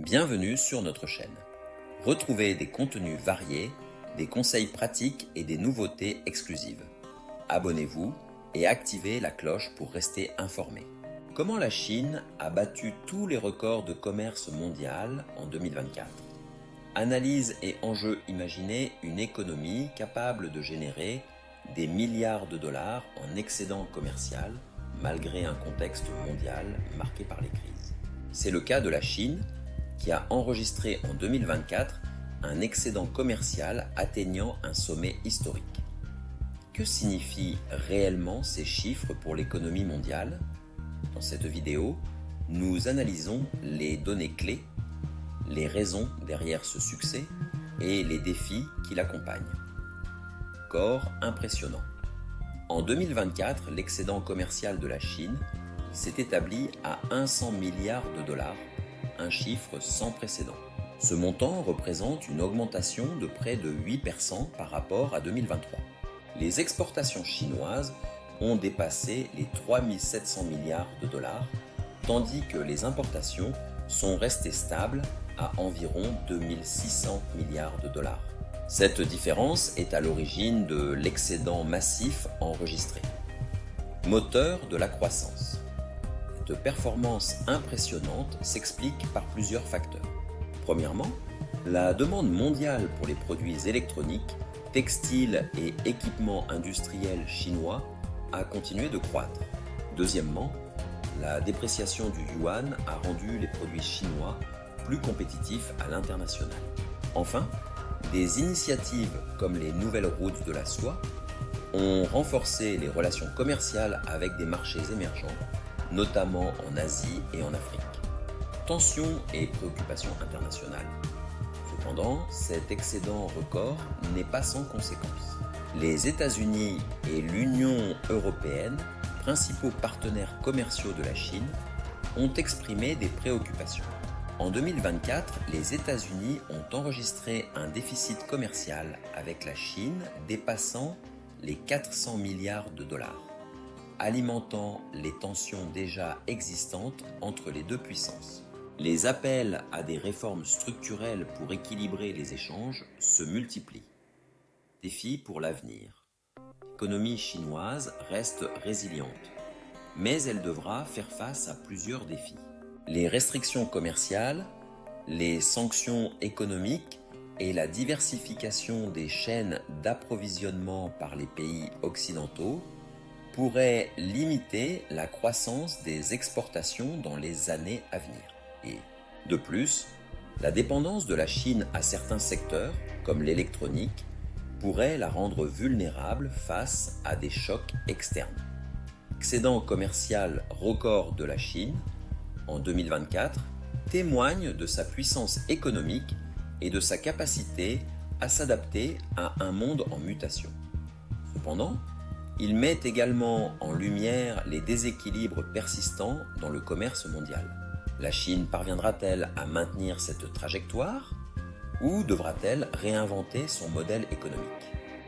Bienvenue sur notre chaîne. Retrouvez des contenus variés, des conseils pratiques et des nouveautés exclusives. Abonnez-vous et activez la cloche pour rester informé. Comment la Chine a battu tous les records de commerce mondial en 2024? Analyse et enjeux imaginés une économie capable de générer des milliards de dollars en excédent commercial malgré un contexte mondial marqué par les crises. C'est le cas de la Chine qui a enregistré en 2024 un excédent commercial atteignant un sommet historique. Que signifient réellement ces chiffres pour l'économie mondiale? Dans cette vidéo, nous analysons les données clés, les raisons derrière ce succès et les défis qui l'accompagnent. Record impressionnant. En 2024, l'excédent commercial de la Chine s'est établi à 100 milliards de dollars, un chiffre sans précédent. Ce montant représente une augmentation de près de 8% par rapport à 2023. Les exportations chinoises ont dépassé les 3 700 milliards de dollars, tandis que les importations sont restées stables à environ 2 600 milliards de dollars. Cette différence est à l'origine de l'excédent massif enregistré. Moteur de la croissance. Cette performance impressionnante s'explique par plusieurs facteurs. Premièrement, la demande mondiale pour les produits électroniques, textiles et équipements industriels chinois a continué de croître. Deuxièmement, la dépréciation du yuan a rendu les produits chinois plus compétitifs à l'international. Enfin, des initiatives comme les nouvelles routes de la soie ont renforcé les relations commerciales avec des marchés émergents, notamment en Asie et en Afrique. Tensions et préoccupations internationales. Cependant, cet excédent record n'est pas sans conséquences. Les États-Unis et l'Union européenne, principaux partenaires commerciaux de la Chine, ont exprimé des préoccupations. En 2024, les États-Unis ont enregistré un déficit commercial avec la Chine dépassant les 400 milliards de dollars, alimentant les tensions déjà existantes entre les deux puissances. Les appels à des réformes structurelles pour équilibrer les échanges se multiplient. Défi pour l'avenir. L'économie chinoise reste résiliente, mais elle devra faire face à plusieurs défis. Les restrictions commerciales, les sanctions économiques et la diversification des chaînes d'approvisionnement par les pays occidentaux pourraient limiter la croissance des exportations dans les années à venir. Et de plus, la dépendance de la Chine à certains secteurs, comme l'électronique, pourrait la rendre vulnérable face à des chocs externes. L'excédent commercial record de la Chine en 2024 témoigne de sa puissance économique et de sa capacité à s'adapter à un monde en mutation. Cependant, il met également en lumière les déséquilibres persistants dans le commerce mondial. La Chine parviendra-t-elle à maintenir cette trajectoire ou devra-t-elle réinventer son modèle économique?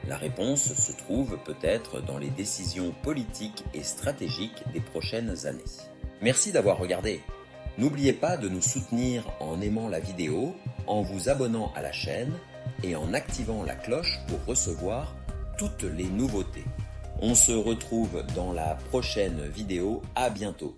La réponse se trouve peut-être dans les décisions politiques et stratégiques des prochaines années. Merci d'avoir regardé. N'oubliez pas de nous soutenir en aimant la vidéo, en vous abonnant à la chaîne et en activant la cloche pour recevoir toutes les nouveautés. On se retrouve dans la prochaine vidéo. À bientôt.